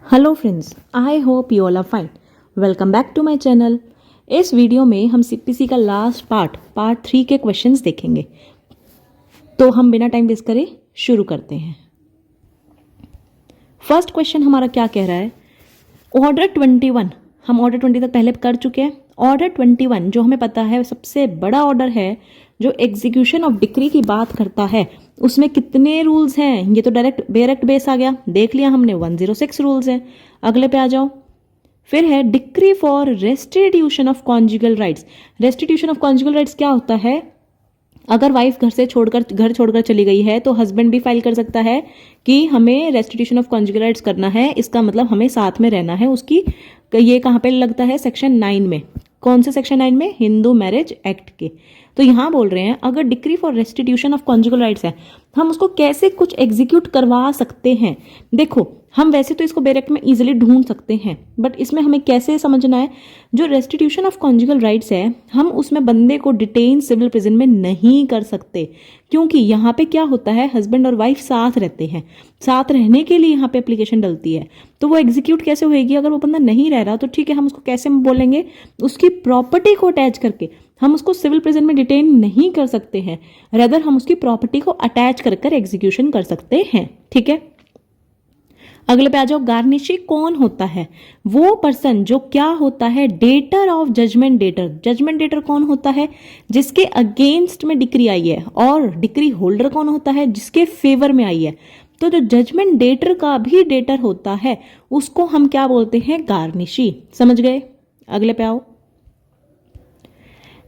Hello friends, I hope you all are fine. Welcome back to my channel. इस video में हम CPC का last part 3 के questions देखेंगे। तो हम बिना टाइम वेस्ट करे शुरू करते हैं। फर्स्ट क्वेश्चन हमारा क्या कह रहा है? ऑर्डर 21, हम ऑर्डर 20 तक पहले कर चुके हैं। ऑर्डर 21 जो हमें पता है सबसे बड़ा ऑर्डर है, जो एग्जीक्यूशन ऑफ डिक्री की बात करता है, उसमें कितने रूल्स हैं? ये तो डायरेक्ट बेस आ गया, देख लिया हमने, 106 रूल्स हैं। अगले पे आ जाओ। फिर है decree for restitution of conjugal rights. Restitution of conjugal rights क्या होता है? अगर वाइफ घर छोड़कर चली गई है तो हस्बैंड भी फाइल कर सकता है कि हमें रेस्टिट्यूशन ऑफ कॉन्जुगल राइट्स करना है। इसका मतलब हमें साथ में रहना है उसकी। ये कहाँ पे लगता है? सेक्शन 9 में। कौन से सेक्शन 9 में? हिंदू मैरिज एक्ट के। तो यहां बोल रहे हैं अगर decree for restitution of conjugal rights है, हम उसको कैसे कुछ एग्जीक्यूट करवा सकते हैं। देखो, हम वैसे तो इसको डायरेक्ट में इजीली ढूंढ सकते हैं, बट इसमें हमें कैसे समझना है? जो रेस्टिट्यूशन ऑफ कॉन्जुगल राइट्स है, हम उसमें बंदे को डिटेन सिविल प्रिजन में नहीं कर सकते, क्योंकि यहाँ पे क्या होता है, हस्बैंड और वाइफ साथ रहते हैं। साथ रहने के लिए यहाँ पे एप्लीकेशन डलती है, तो वो एग्जीक्यूट कैसे होएगी? अगर वो बंदा नहीं रह रहा तो ठीक है, हम उसको कैसे बोलेंगे? उसकी प्रॉपर्टी को अटैच करके। हम उसको सिविल प्रिजन में डिटेन नहीं कर सकते हैं, रेदर हम उसकी प्रॉपर्टी को अटैच कर एग्जीक्यूशन कर सकते हैं। ठीक है, अगले पे आ जाओ। गार्निशी कौन होता है? वो पर्सन जो क्या होता है? Debtor of judgment debtor. Judgment debtor कौन होता है? जिसके अगेंस्ट में डिक्री आई है। और डिक्री होल्डर कौन होता है? जिसके फेवर में आई है। तो जो जजमेंट डेटर का भी डेटर होता है, उसको हम क्या बोलते हैं? गार्निशी। समझ गए? अगले पे आओ।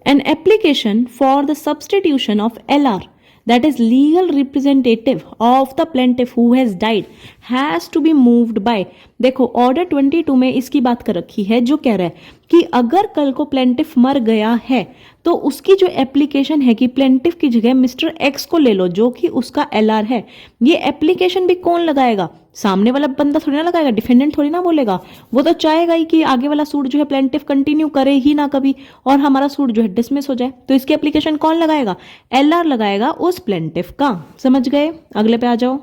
An application for the substitution of LR, that is legal representative of the plaintiff who has died, has to be moved by। देखो, ऑर्डर 22 में इसकी बात कर रखी है, जो कह रहा है कि अगर कल को प्लेंटिफ मर गया है तो उसकी जो एप्लीकेशन है कि प्लेंटिफ की जगह मिस्टर एक्स को ले लो, जो कि उसका एलआर है। ये एप्लीकेशन भी कौन लगाएगा? सामने वाला बंदा थोड़ी ना लगाएगा, डिफेंडेंट थोड़ी ना बोलेगा। वो तो चाहेगा ही कि आगे वाला सूट जो है प्लेंटिफ कंटिन्यू करे ही ना कभी, और हमारा सूट जो है डिसमिस हो जाए। तो इसकी एप्लीकेशन कौन लगाएगा? एलआर लगाएगा उस प्लेंटिफ का। समझ गए? अगले पे आ जाओ।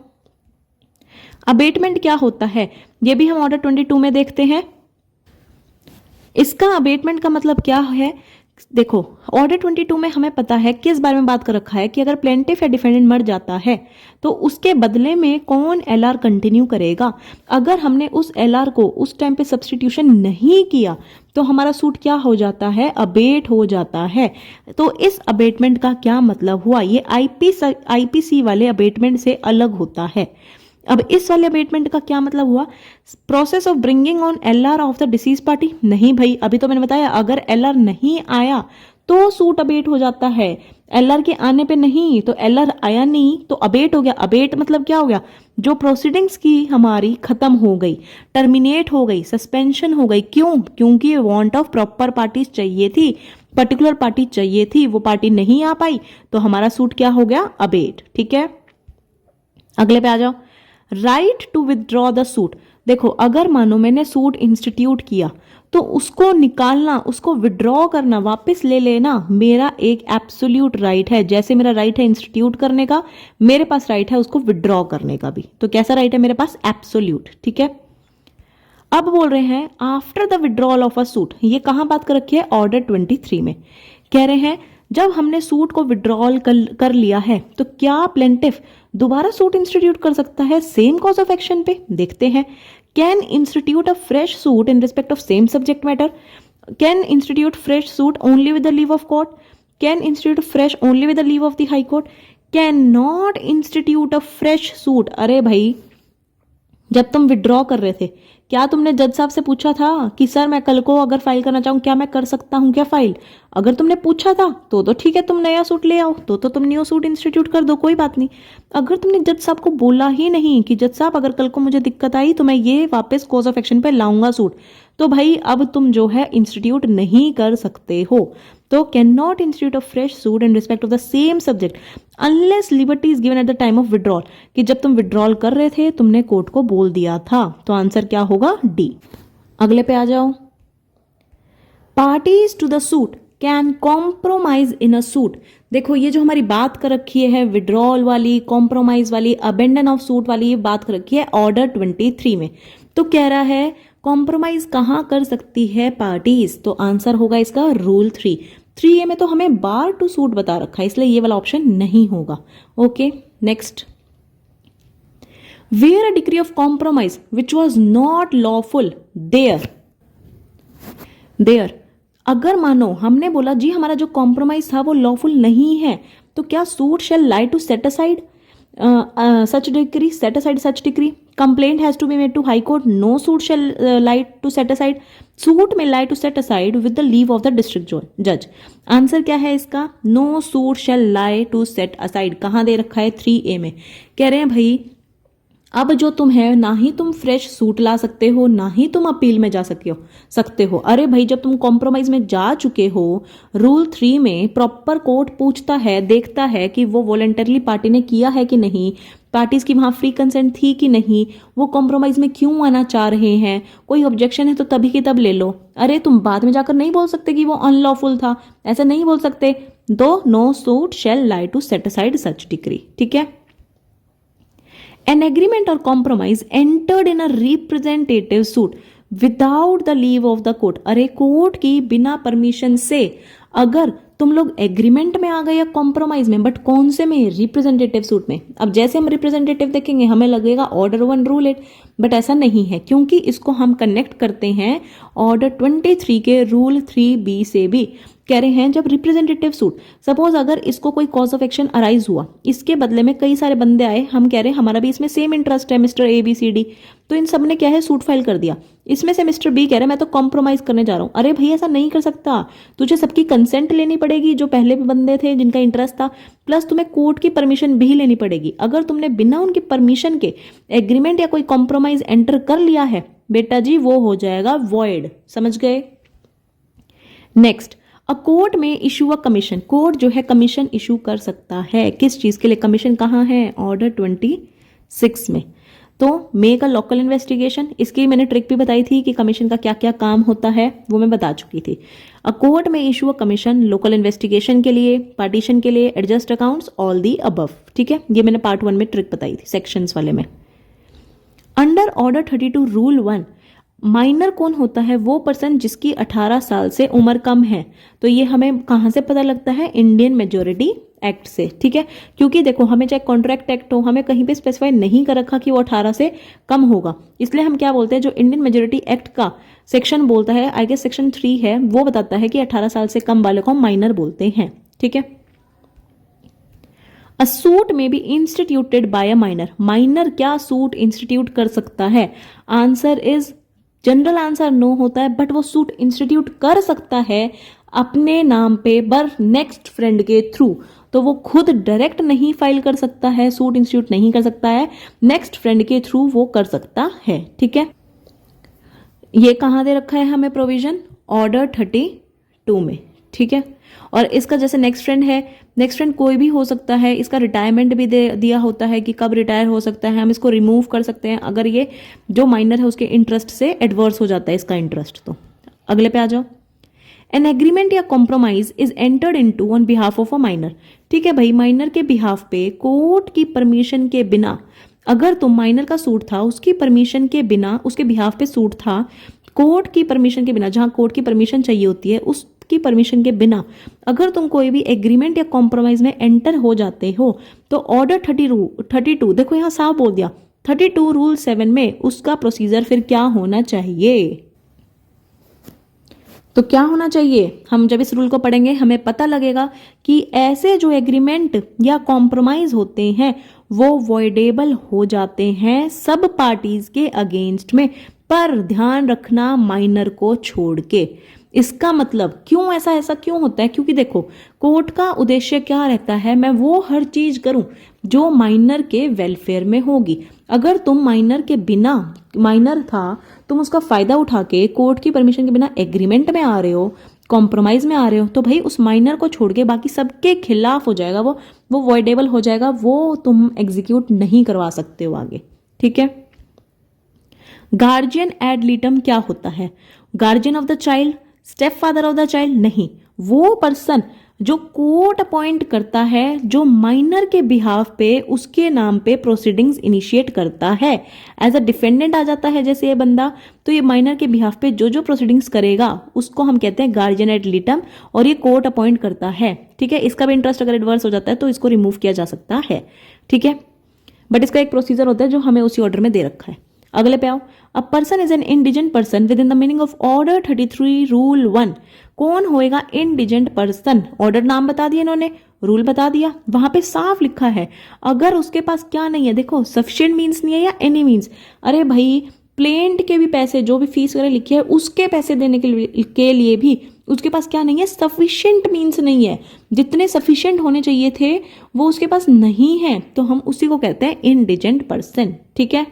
अबेटमेंट क्या होता है? ये भी हम ऑर्डर 22 में देखते हैं। इसका अबेटमेंट का मतलब क्या है? देखो, ऑर्डर 22 में हमें पता है किस बारे में बात कर रखा है कि अगर प्लेंटिफ या डिफेंडेंट मर जाता है तो उसके बदले में कौन एलआर कंटिन्यू करेगा। अगर हमने उस एलआर को उस टाइम पे सब्स्टिट्यूशन नहीं किया तो हमारा सूट क्या हो जाता है? अबेट हो जाता है। तो इस अबेटमेंट का क्या मतलब हुआ? ये आईपीसी वाले अबेटमेंट से अलग होता है। अब इस वाले अबेटमेंट का क्या मतलब हुआ? Process of bringing on LR of the disease party. नहीं भाई, अभी तो मैंने बताया अगर एलआर नहीं आया तो सूट अबेट हो जाता है। एलआर के आने पे नहीं, तो एलआर आया नहीं तो अबेट हो गया। अबेट मतलब क्या हो गया? जो प्रोसीडिंग्स की हमारी खत्म हो गई, टर्मिनेट हो गई, सस्पेंशन हो गई। क्यों? क्योंकि वांट ऑफ प्रॉपर पार्टीज चाहिए थी, पर्टिकुलर पार्टी चाहिए थी, वो पार्टी नहीं आ पाई तो हमारा सूट क्या हो गया? अबेट। ठीक है, अगले पे आ जाओ। Right to withdraw the suit. देखो, अगर मानो मैंने सूट इंस्टीट्यूट किया तो उसको निकालना, उसको विड्रॉ करना, वापस ले लेना मेरा एक एब्सोल्यूट राइट है। जैसे मेरा राइट है इंस्टीट्यूट करने का, मेरे पास राइट है उसको विड्रॉ करने का भी। तो कैसा राइट है मेरे पास? एब्सोल्यूट। ठीक है, अब बोल रहे हैं after the withdrawal of a suit. ये कहां बात कर रखी है? ऑर्डर 23 में। कह रहे हैं जब हमने सूट को विड्रॉल कर लिया है तो क्या प्लेंटिफ दोबारा सूट इंस्टीट्यूट कर सकता है सेम कॉज ऑफ एक्शन पे? देखते हैं। Can institute a fresh suit in respect of same subject matter. Can institute fresh suit only with the leave of court. Can institute fresh only with the leave of the high court. Can not institute a fresh suit. अरे भाई, जब तुम withdraw कर रहे थे, क्या तुमने जज साहब से पूछा था कि सर मैं कल को अगर फाइल करना चाहूँ क्या मैं कर सकता हूँ क्या फाइल? अगर तुमने पूछा था तो ठीक है, तुम नया सूट ले आओ, तो तुम न्यू सूट इंस्टीट्यूट कर दो, कोई बात नहीं। अगर तुमने जज साहब को बोला ही नहीं कि जज साहब अगर कल को मुझे दिक्कत आई तो मैं ये वापस कॉज ऑफ एक्शन पे लाऊंगा सूट, तो भाई अब तुम जो है इंस्टीट्यूट नहीं कर सकते हो। तो can not institute a fresh suit in respect of the same subject unless liberty is given at the time of withdrawal. कि जब तुम विड्रॉल कर रहे थे तुमने कोर्ट को बोल दिया था। तो आंसर क्या होगा? डी। अगले पे आ जाओ। Parties to the suit can compromise in a suit. देखो, ये जो हमारी बात कर रखी है विड्रॉल वाली, कॉम्प्रोमाइज वाली, अबेंडन ऑफ सूट वाली, ये बात कर रखी है ऑर्डर 23 में। तो कह रहा है कॉम्प्रोमाइज कहाँ कर सकती है पार्टीज, तो आंसर होगा इसका रूल 3A में तो हमें बार टू सूट बता रखा है, इसलिए ये वाला ऑप्शन नहीं होगा। Okay next, where a degree of compromise which was not lawful there, अगर मानो हमने बोला जी हमारा जो कॉम्प्रोमाइज था वो लॉफुल नहीं है, तो क्या suit shall lie to set aside such decree, set aside such decree, complaint has to be made to high court, no suit shall lie to set aside, suit may lie to set aside with the leave of the district judge। Answer क्या है इसका, no suit shall lie to set aside, कहाँ दे रखा है 3A में। कह रहे हैं भाई अब जो तुम है ना ही तुम फ्रेश सूट ला सकते हो ना ही तुम अपील में जा सकते हो। अरे भाई जब तुम कॉम्प्रोमाइज में जा चुके हो, रूल 3 में प्रॉपर कोर्ट पूछता है, देखता है कि वो वॉलंटरली पार्टी ने किया है कि नहीं, पार्टीज की वहां फ्री कंसेंट थी कि नहीं, वो कॉम्प्रोमाइज में क्यों आना चाह रहे हैं, कोई ऑब्जेक्शन है तो तभी की तब ले लो। अरे तुम बाद में जाकर नहीं बोल सकते कि वो अनलॉफुल था, ऐसा नहीं बोल सकते। दो no suit shall lie to set aside such decree, ठीक है। An agreement or compromise entered in a representative suit without the leave of the court, अरे कोर्ट की बिना परमिशन से अगर तुम लोग एग्रीमेंट में आ गए या कॉम्प्रोमाइज में, बट कौन से में, रिप्रेजेंटेटिव सूट में। अब जैसे हम रिप्रेजेंटेटिव देखेंगे हमें लगेगा ऑर्डर 1 रूल 8, बट ऐसा नहीं है क्योंकि इसको हम कनेक्ट करते हैं ऑर्डर 23 के रूल 3B से भी। कह रहे हैं जब रिप्रेजेंटेटिव सूट, सपोज अगर इसको कोई कॉज ऑफ एक्शन अराइज हुआ, इसके बदले में कई सारे बंदे आए, हम कह रहे हैं हमारा भी इसमें सेम इंटरेस्ट है मिस्टर ABCD, तो इन सब ने क्या है सूट फाइल कर दिया। इसमें से मिस्टर B कह रहे हैं मैं तो कॉम्प्रोमाइज करने जा रहा हूं। अरे भाई ऐसा नहीं कर सकता, तुझे सबकी कंसेंट लेनी पड़ेगी जो पहले भी बंदे थे जिनका इंटरेस्ट था, प्लस तुम्हें कोर्ट की परमिशन भी लेनी पड़ेगी। अगर तुमने बिना उनकी परमिशन के एग्रीमेंट या कोई कॉम्प्रोमाइज एंटर कर लिया है बेटा जी, वो हो जाएगा वॉइड, समझ गए। नेक्स्ट, अ कोर्ट में इशू अ कमीशन, कोर्ट जो है कमीशन इशू कर सकता है, किस चीज के लिए कमीशन कहाँ है, ऑर्डर 26 में। तो मेक अ लोकल इन्वेस्टिगेशन, इसकी मैंने ट्रिक भी बताई थी कि कमीशन का क्या क्या काम होता है, वो मैं बता चुकी थी। अ कोर्ट में issue a commission local investigation के लिए, पार्टीशन के लिए, adjust accounts, all the above, ठीक है। ये मैंने पार्ट 1 में ट्रिक बताई थी सेक्शंस वाले में। अंडर ऑर्डर 32 रूल 1, माइनर कौन होता है, वो पर्सन जिसकी 18 साल से उम्र कम है। तो ये हमें कहाँ से पता लगता है, इंडियन मेजोरिटी एक्ट से, ठीक है। क्योंकि देखो हमें चाहे कॉन्ट्रैक्ट एक्ट हो, हमें कहीं पे स्पेसिफाई नहीं कर रखा कि वो 18 से कम होगा, इसलिए हम क्या बोलते हैं, जो इंडियन मेजोरिटी एक्ट का सेक्शन बोलता है, आई गेस सेक्शन 3 है, वो बताता है कि 18 साल से कम वाले को हम माइनर बोलते हैं, ठीक है। A suit may be instituted by a minor, minor क्या सूट इंस्टीट्यूट कर सकता है, answer is, general answer no होता है, बट वो सूट इंस्टीट्यूट कर सकता है अपने नाम पे बर नेक्स्ट फ्रेंड के थ्रू। तो वो खुद डायरेक्ट नहीं फाइल कर सकता है, सूट इंस्टीट्यूट नहीं कर सकता है, नेक्स्ट फ्रेंड के थ्रू वो कर सकता है, ठीक है। ये कहाँ दे रखा है हमें प्रोविजन, ऑर्डर 32 में, ठीक है। और इसका जैसे नेक्स्ट फ्रेंड है, नेक्स्ट फ्रेंड कोई भी हो सकता है, इसका रिटायरमेंट भी दिया होता है कि कब रिटायर हो सकता है, हम इसको रिमूव कर सकते हैं अगर ये जो माइनर है उसके इंटरेस्ट से एडवर्स हो जाता है इसका इंटरेस्ट। तो अगले पे आ जाओ। एन एग्रीमेंट या compromise is entered into on behalf of a minor, ठीक है भाई, माइनर के बिहाफ पे कोर्ट की परमिशन के बिना, अगर तुम माइनर का सूट था उसकी परमिशन के बिना, उसके बिहाफ पे सूट था, कोर्ट की परमिशन के बिना, जहां कोर्ट की परमिशन चाहिए होती है उसकी परमिशन के बिना अगर तुम कोई भी एग्रीमेंट या कॉम्प्रोमाइज में एंटर हो जाते हो, तो ऑर्डर 32, देखो यहां साफ बोल दिया, 32 रूल 7 में उसका प्रोसीजर फिर क्या होना चाहिए। तो क्या होना चाहिए, हम जब इस रूल को पढ़ेंगे हमें पता लगेगा कि ऐसे जो एग्रीमेंट या कॉम्प्रोमाइज होते हैं वो वॉइडेबल हो जाते हैं सब पार्टीज के अगेंस्ट में, पर ध्यान रखना माइनर को छोड़ के। इसका मतलब क्यों ऐसा क्यों होता है, क्योंकि देखो कोर्ट का उद्देश्य क्या रहता है, मैं वो हर चीज करूं जो माइनर के वेलफेयर में होगी। अगर तुम माइनर के बिना, माइनर था तुम उसका फायदा उठा के कोर्ट की परमिशन के बिना एग्रीमेंट में आ रहे हो, कॉम्प्रोमाइज में आ रहे हो, तो भाई उस माइनर को छोड़ के बाकी सबके खिलाफ हो जाएगा, वो वॉइडेबल हो जाएगा, वो तुम एग्जीक्यूट नहीं करवा सकते हो आगे, ठीक है। गार्जियन एड लिटम क्या होता है, guardian of the child, step father of the child नहीं, वो पर्सन जो कोर्ट अपॉइंट करता है जो माइनर के बिहाफ पे उसके नाम पे प्रोसीडिंग्स इनिशिएट करता है, एज अ डिफेंडेंट आ जाता है जैसे ये बंदा, तो ये माइनर के बिहाफ पे जो जो प्रोसीडिंग्स करेगा उसको हम कहते हैं गार्जियन एड लिटम, और ये कोर्ट अपॉइंट करता है। ठीक है, इसका भी इंटरेस्ट अगर एडवर्स हो जाता है तो इसको रिमूव किया जा सकता है। ठीक है, बट इसका एक प्रोसीजर होता है जो हमें उसी ऑर्डर में दे रखा है। अगले पे आओ, a person is an indigent person with in the meaning of order 33 rule 1। कौन होएगा इंडिजेंट पर्सन? ऑर्डर नाम बता दिया इन्होंने, रूल बता दिया, वहां पे साफ लिखा है अगर उसके पास क्या नहीं है, देखो सफिशिएंट मीन्स नहीं है या एनी मीन्स, अरे भाई प्लेंट के भी पैसे जो भी फीस वगैरह लिखी है उसके पैसे देने के लिए भी उसके पास क्या नहीं है, सफिशिएंट मीन्स नहीं है, जितने सफिशिएंट होने चाहिए थे वो उसके पास नहीं है, तो हम उसी को कहते हैं इंडिजेंट पर्सन। ठीक है,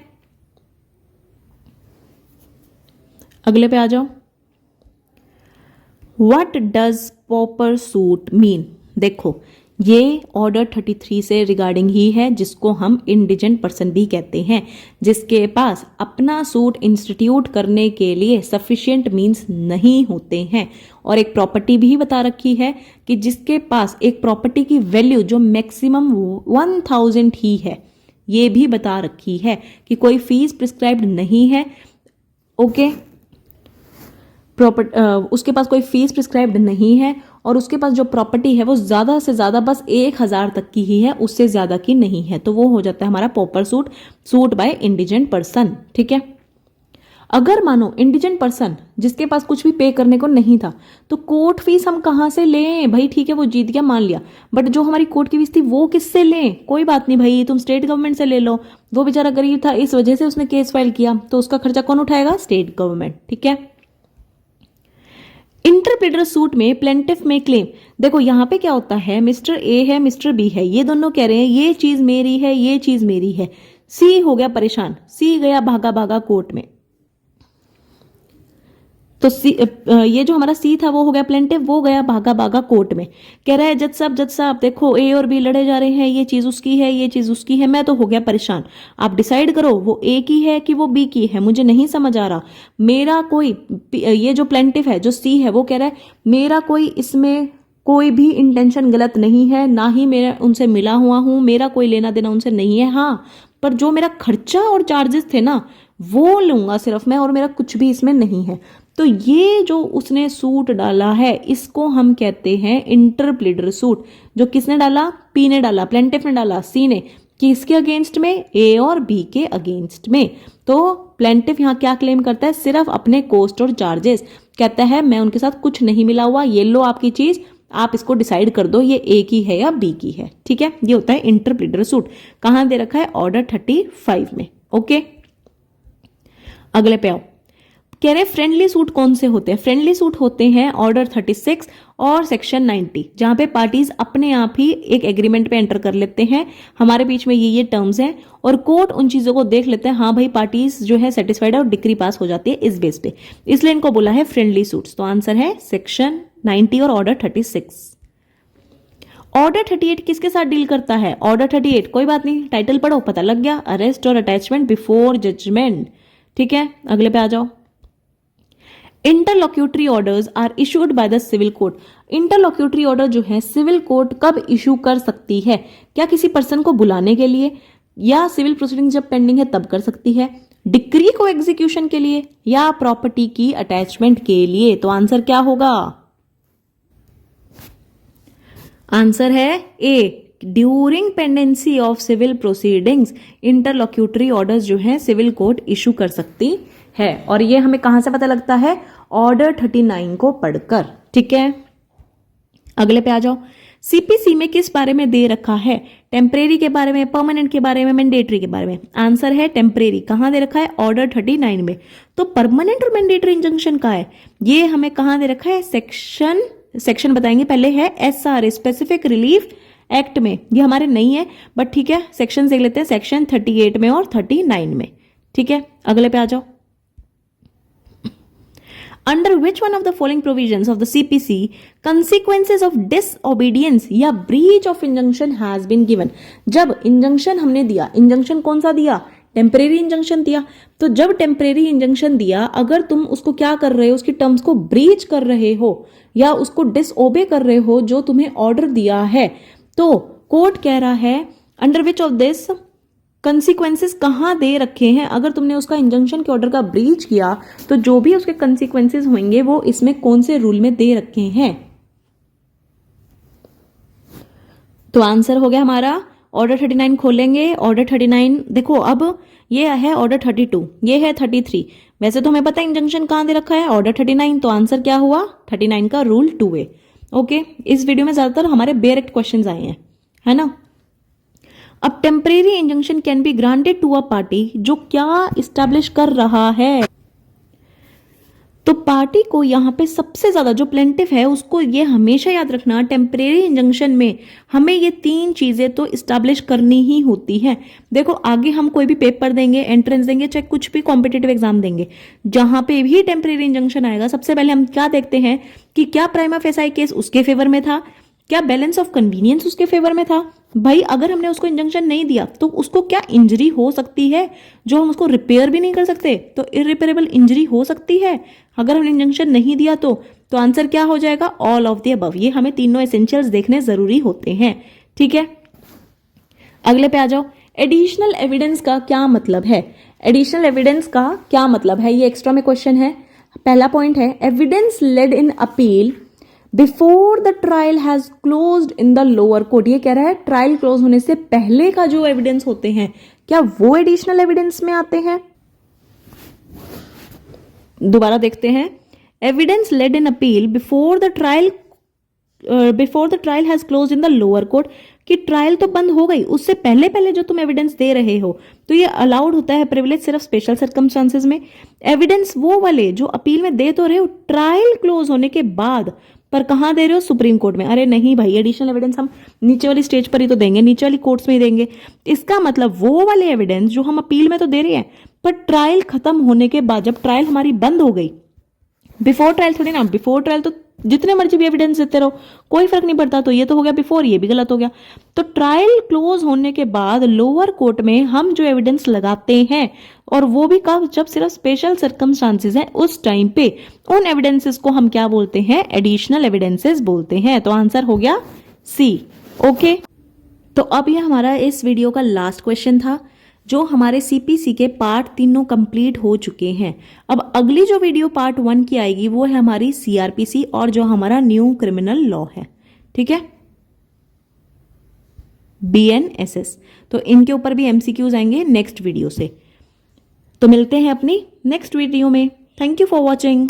अगले पे आ जाओ, what does pauper suit mean? देखो ये ऑर्डर 33 से रिगार्डिंग ही है, जिसको हम इंडिजेंट पर्सन भी कहते हैं, जिसके पास अपना सूट इंस्टीट्यूट करने के लिए सफिशिएंट मीन्स नहीं होते हैं। और एक प्रॉपर्टी भी बता रखी है कि जिसके पास एक प्रॉपर्टी की वैल्यू जो मैक्सिमम 1000 ही है, ये भी बता रखी है कि कोई फीस प्रिस्क्राइब्ड नहीं है। ओके, उसके पास कोई फीस प्रिस्क्राइब्ड नहीं है और उसके पास जो प्रॉपर्टी है वो ज़्यादा से ज़्यादा बस 1000 तक की ही है, उससे ज़्यादा की नहीं है, तो वो हो जाता है हमारा pauper suit by indigent person. ठीक है, अगर मानो इंडिजेंट पर्सन जिसके पास कुछ भी पे करने को नहीं था, तो कोर्ट फीस हम कहाँ से लें भाई? ठीक है, वो जीत गया मान लिया, बट जो हमारी कोर्ट की फीस थी वो किससे लें? कोई बात नहीं भाई, तुम स्टेट गवर्नमेंट से ले लो, वो बेचारा गरीब था इस वजह से उसने केस फाइल किया, तो उसका खर्चा कौन उठाएगा? State government. ठीक है, इंटरप्लेटर सूट में प्लेंटिफ में क्लेम, देखो यहां पे क्या होता है, मिस्टर ए है मिस्टर बी है, ये दोनों कह रहे हैं ये चीज मेरी है ये चीज मेरी है, सी हो गया परेशान, सी गया भागा भागा कोर्ट में, तो ये जो हमारा सी था वो हो गया प्लेंटिफ, वो गया भागा भागा कोर्ट में, कह रहा है जज साहब देखो ए और बी लड़े जा रहे हैं, ये चीज उसकी है ये चीज उसकी है, मैं तो हो गया परेशान, आप डिसाइड करो वो ए की है कि वो बी की है, मुझे नहीं समझ आ रहा, मेरा कोई, ये जो प्लेंटिफ है जो सी है वो कह रहा है मेरा कोई इसमें कोई भी इंटेंशन गलत नहीं है, ना ही मेरा उनसे मिला हुआ हूं, मेरा कोई लेना देना उनसे नहीं है, हाँ पर जो मेरा खर्चा और चार्जेस थे ना वो लूंगा सिर्फ मैं, और मेरा कुछ भी इसमें नहीं है। तो ये जो उसने सूट डाला है इसको हम कहते हैं इंटरप्लेटर सूट। जो किसने डाला? पी ने डाला, प्लेंटिफ ने डाला, सी ने, किसके अगेंस्ट में? ए और बी के अगेंस्ट में। तो प्लेंटिफ यहाँ क्या क्लेम करता है? सिर्फ अपने कॉस्ट और चार्जेस, कहता है मैं उनके साथ कुछ नहीं मिला हुआ, ये लो आपकी चीज, आप इसको डिसाइड कर दो ये ए की है या बी की है। ठीक है, ये होता है इंटरप्लेटर सूट। कहां दे रखा है? ऑर्डर 35 में। ओके, अगले पे आओ, कह रहे फ्रेंडली सूट कौन से होते हैं? फ्रेंडली सूट होते हैं ऑर्डर 36 और सेक्शन 90, जहां पे पार्टीज अपने आप ही एक एग्रीमेंट पे एंटर कर लेते हैं, हमारे बीच में ये टर्म्स हैं, और कोर्ट उन चीजों को देख लेते हैं, हाँ भाई पार्टीज जो है सेटिस्फाइड है और डिक्री पास हो जाती है इस बेस पे, इसलिए इनको बोला है फ्रेंडली सूट्स। तो आंसर है सेक्शन 90 और ऑर्डर 36। ऑर्डर 38 किसके साथ डील करता है? ऑर्डर 38 कोई बात नहीं, टाइटल पढ़ो पता लग गया, अरेस्ट और अटैचमेंट बिफोर जजमेंट। ठीक है, अगले पे आ जाओ, interlocutory orders are issued by the civil court. Interlocutory order जो है सिविल कोर्ट कब इशू कर सकती है? क्या किसी पर्सन को बुलाने के लिए, या सिविल प्रोसीडिंग जब पेंडिंग है तब कर सकती है, डिक्री को एग्जीक्यूशन के लिए, या प्रॉपर्टी की अटैचमेंट के लिए? तो आंसर क्या होगा? आंसर है A, during pendency of civil proceedings interlocutory orders जो है सिविल कोर्ट इशू कर सकती है। और ये हमें कहां से पता लगता है? ऑर्डर 39 को पढ़कर। ठीक है, अगले पे आ जाओ, सीपीसी में किस बारे में दे रखा है? टेम्परेरी के बारे में, परमानेंट के बारे में, मैंडेटरी के बारे में। आंसर है टेम्परेरी। कहां दे रखा है? ऑर्डर 39 में। तो परमानेंट और मैंडेटरी इंजंक्शन का है, ये हमें कहां दे रखा है? सेक्शन बताएंगे, पहले है एसआर स्पेसिफिक रिलीफ एक्ट में, ये हमारे नहीं है बट ठीक है सेक्शन देख लेते हैं, सेक्शन 38 में और 39 में। ठीक है, अगले पे आ जाओ, under which one of the following provisions of the CPC consequences of disobedience या breach of injunction has been given. जब इंजंक्शन हमने दिया, इंजंक्शन कौन सा दिया? टेम्परेरी इंजंक्शन दिया। तो जब टेम्परेरी इंजंक्शन दिया, अगर तुम उसको क्या कर रहे हो, उसकी टर्म्स को ब्रीच कर रहे हो या उसको डिसओबे कर रहे हो जो तुम्हें ऑर्डर दिया है, तो कोर्ट कह रहा है under which of this consequences कहाँ दे रखे हैं। अगर तुमने उसका इंजंक्शन के ऑर्डर का ब्रीच किया तो जो भी उसके कंसिक्वेंसेस होंगे वो इसमें कौन से रूल में दे रखे हैं। तो आंसर हो गया हमारा ऑर्डर 39 खोलेंगे। ऑर्डर 39 देखो, अब ये है ऑर्डर 32, ये है 33। वैसे तो हमें पता है इंजंक्शन कहाँ दे रखा है, ऑर्डर 39। तो आंसर क्या हुआ, 39 का रूल 2A। ओके, इस वीडियो में ज्यादातर हमारे डायरेक्ट क्वेश्चंस आए हैं, है ना। अब temporary injunction can be granted to a party, जो क्या इस्टेब्लिश कर रहा है। तो पार्टी को यहाँ पे सबसे ज्यादा जो प्लेंटिफ है उसको ये हमेशा याद रखना, टेम्परेरी इंजंक्शन में हमें ये 3 चीजें तो इस्टेब्लिश करनी ही होती हैं। देखो आगे हम कोई भी पेपर देंगे, एंट्रेंस देंगे, चाहे कुछ भी कॉम्पिटेटिव एग्जाम देंगे, जहां पे भी टेम्परेरी इंजंक्शन आएगा सबसे पहले हम क्या देखते हैं कि क्या प्राइमा फेसाई केस उसके फेवर में था, क्या बैलेंस ऑफ कन्वीनियंस उसके फेवर में था। भाई अगर हमने उसको इंजंक्शन नहीं दिया तो उसको क्या इंजरी हो सकती है जो हम उसको रिपेयर भी नहीं कर सकते, तो इरिपेरेबल इंजरी हो सकती है अगर हमने इंजंक्शन नहीं दिया तो आंसर क्या हो जाएगा, ऑल ऑफ द अबव। ये हमें तीनों एसेंशियल्स देखने जरूरी होते हैं, ठीक है। अगले पे आ जाओ, एडिशनल एविडेंस का क्या मतलब है। एडिशनल एविडेंस का क्या मतलब है, ये एक्स्ट्रा में क्वेश्चन है। पहला पॉइंट है evidence led in appeal before the trial has closed in the lower court. ये कह रहा है ट्रायल क्लोज होने से पहले का जो एविडेंस होते हैं क्या वो एडिशनल एविडेंस में आते हैं। दोबारा देखते हैं, evidence led in appeal before the trial has closed in the lower court, कि ट्रायल तो बंद हो गई, उससे पहले पहले जो तुम एविडेंस दे रहे हो तो ये अलाउड होता है, प्रिविलेज सिर्फ स्पेशल सर्कमस्टांसेस में। एविडेंस वो वाले जो अपील में दे तो रहे हो ट्रायल क्लोज होने के बाद, पर कहां दे रहे हो, सुप्रीम कोर्ट में। अरे नहीं भाई, एडिशनल एविडेंस हम नीचे वाली स्टेज पर ही तो देंगे, नीचे वाली कोर्ट्स में ही देंगे। इसका मतलब वो वाले एविडेंस जो हम अपील में तो दे रहे हैं पर ट्रायल खत्म होने के बाद, जब ट्रायल हमारी बंद हो गई, बिफोर ट्रायल थोड़ी ना, बिफोर ट्रायल तो जितने मर्जी भी एविडेंस देते रहो कोई फर्क नहीं पड़ता। तो ये तो हो गया बिफोर, ये भी गलत हो गया। तो ट्रायल क्लोज होने के बाद लोअर कोर्ट में हम जो एविडेंस लगाते हैं, और वो भी कब, जब सिर्फ स्पेशल सर्कमस्टांसेस हैं उस टाइम पे, उन एविडेंसेस को हम क्या बोलते हैं, एडिशनल एविडेंसेस बोलते हैं। तो आंसर हो गया सी। ओके, तो अब ये हमारा इस वीडियो का लास्ट क्वेश्चन था, जो हमारे सीपीसी के पार्ट तीनों कंप्लीट हो चुके हैं। अब अगली जो वीडियो पार्ट 1 की आएगी वो है हमारी सीआरपीसी और जो हमारा न्यू क्रिमिनल लॉ है, ठीक है, बीएनएसएस। तो इनके ऊपर भी एमसीक्यूज आएंगे नेक्स्ट वीडियो से। तो मिलते हैं अपनी नेक्स्ट वीडियो में। Thank you for watching.